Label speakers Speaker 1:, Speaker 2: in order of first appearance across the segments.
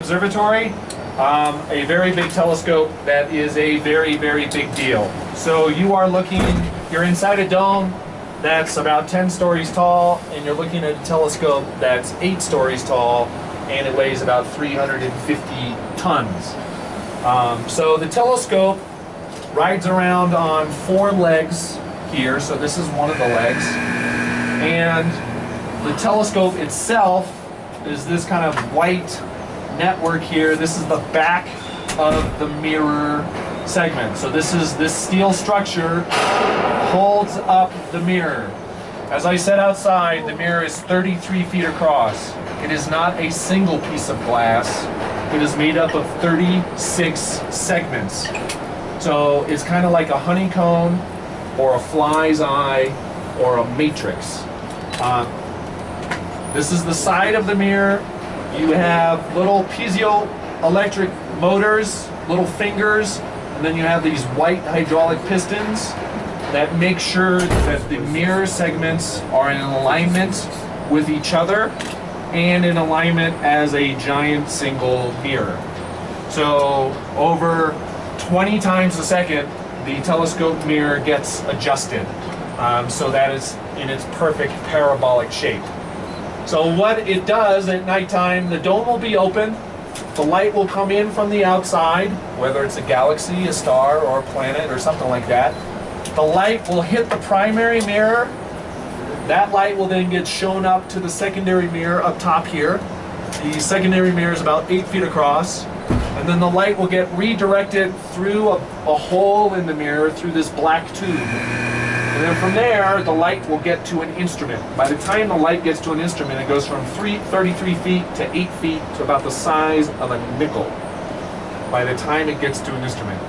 Speaker 1: observatory, a very big telescope that is a very, very big deal. So you are looking, you're inside a dome that's about 10 stories tall, and you're looking at a telescope that's 8 stories tall, and it weighs about 350 tons. So the telescope rides around on 4 legs here, so this is one of the legs, and the telescope itself is this kind of white network here. This is the back of the mirror segment. So this steel structure holds up the mirror. As I said outside, the mirror is 33 feet across. It is not a single piece of glass. It is made up of 36 segments. So it's kind of like a honeycomb or a fly's eye or a matrix. This is the side of the mirror. You have little piezoelectric motors, little fingers, and then you have these white hydraulic pistons that make sure that the mirror segments are in alignment with each other and in alignment as a giant single mirror. So over 20 times a second, the telescope mirror gets adjusted so that it's in its perfect parabolic shape. So what it does at nighttime, the dome will be open, the light will come in from the outside, whether it's a galaxy, a star, or a planet, or something like that. The light will hit the primary mirror. That light will then get shown up to the secondary mirror up top here. The secondary mirror is about 8 feet across. And then the light will get redirected through a hole in the mirror through this black tube. And then from there, the light will get to an instrument. By the time the light gets to an instrument, it goes from 33 feet to 8 feet to about the size of a nickel. By the time it gets to an instrument.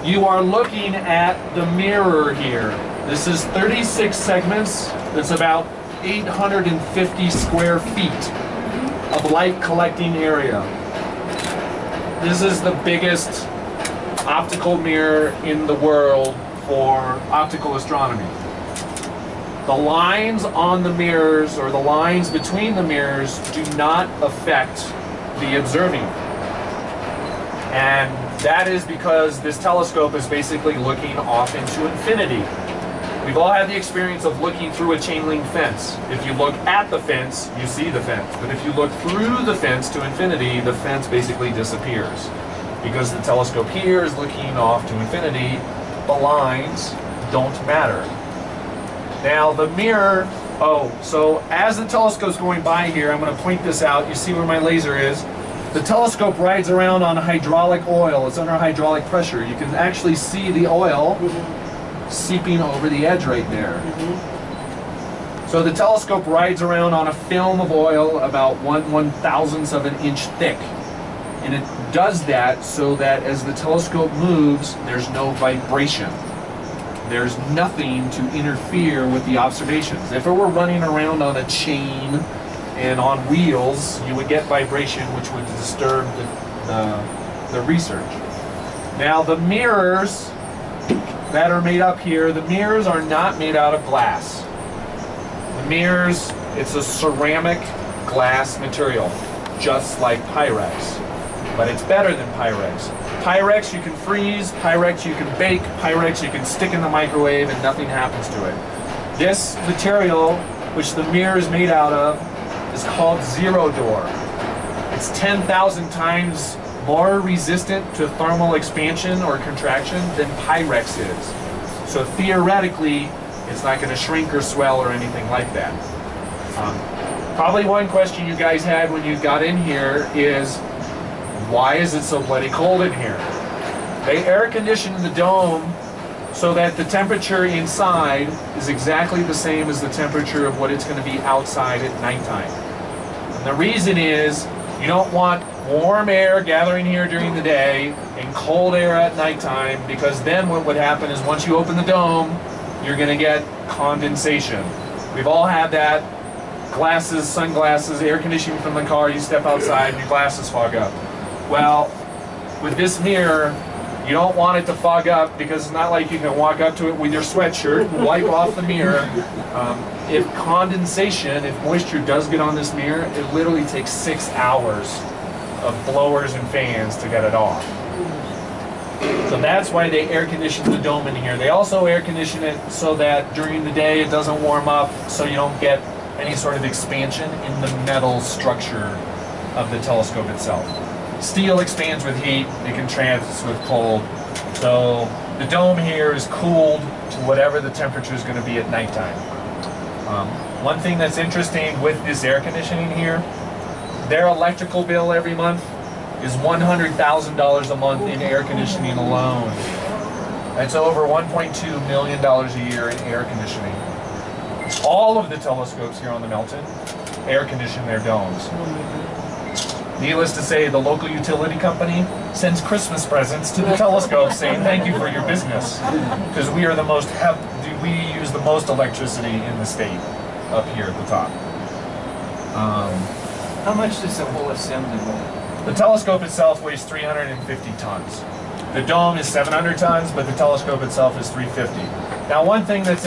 Speaker 1: You are looking at the mirror here. This is 36 segments. That's about 850 square feet of light collecting area. This is the biggest optical mirror in the world for optical astronomy. The lines on the mirrors, or the lines between the mirrors, do not affect the observing. And that is because this telescope is basically looking off into infinity. We've all had the experience of looking through a chain link fence. If you look at the fence, you see the fence. But if you look through the fence to infinity, the fence basically disappears. Because the telescope here is looking off to infinity, the lines don't matter. Now the mirror, so as the telescope's going by here, I'm going to point this out. You see where my laser is? The telescope rides around on hydraulic oil. It's under hydraulic pressure. You can actually see the oil seeping over the edge right there. So the telescope rides around on a film of oil about 1/1000th of an inch thick. And it does that so that as the telescope moves, there's no vibration. There's nothing to interfere with the observations. If it were running around on a chain and on wheels, you would get vibration, which would disturb the research. Now the mirrors that are made up here, the mirrors are not made out of glass. The mirrors, it's a ceramic glass material, just like Pyrex. But it's better than Pyrex. Pyrex you can freeze, Pyrex you can bake, Pyrex you can stick in the microwave and nothing happens to it. This material, which the mirror is made out of, is called zero door. It's 10,000 times more resistant to thermal expansion or contraction than Pyrex is. So theoretically, it's not going to shrink or swell or anything like that. Probably one question you guys had when you got in here is, why is it so bloody cold in here? They air condition the dome so that the temperature inside is exactly the same as the temperature of what it's going to be outside at nighttime. And the reason is, you don't want warm air gathering here during the day and cold air at nighttime, because then what would happen is once you open the dome, you're going to get condensation. We've all had that. Glasses, sunglasses, air conditioning from the car, you step outside and your glasses fog up. Well, with this mirror, you don't want it to fog up, because it's not like you can walk up to it with your sweatshirt, wipe off the mirror. If condensation, if moisture does get on this mirror, it literally takes 6 hours of blowers and fans to get it off. So that's why they air condition the dome in here. They also air condition it so that during the day it doesn't warm up, so you don't get any sort of expansion in the metal structure of the telescope itself. Steel expands with heat, it contracts with cold. So the dome here is cooled to whatever the temperature is going to be at nighttime. One thing that's interesting with this air conditioning here, their electrical bill every month is $100,000 a month in air conditioning alone. That's over $1.2 million a year in air conditioning. All of the telescopes here on the Melton air condition their domes. Needless to say, the local utility company sends Christmas presents to the telescopes saying thank you for your business, because we use the most electricity in the state up here at the top.
Speaker 2: How much does the whole assembly weigh?
Speaker 1: The telescope itself weighs 350 tons. The dome is 700 tons, but the telescope itself is 350. Now, one thing that's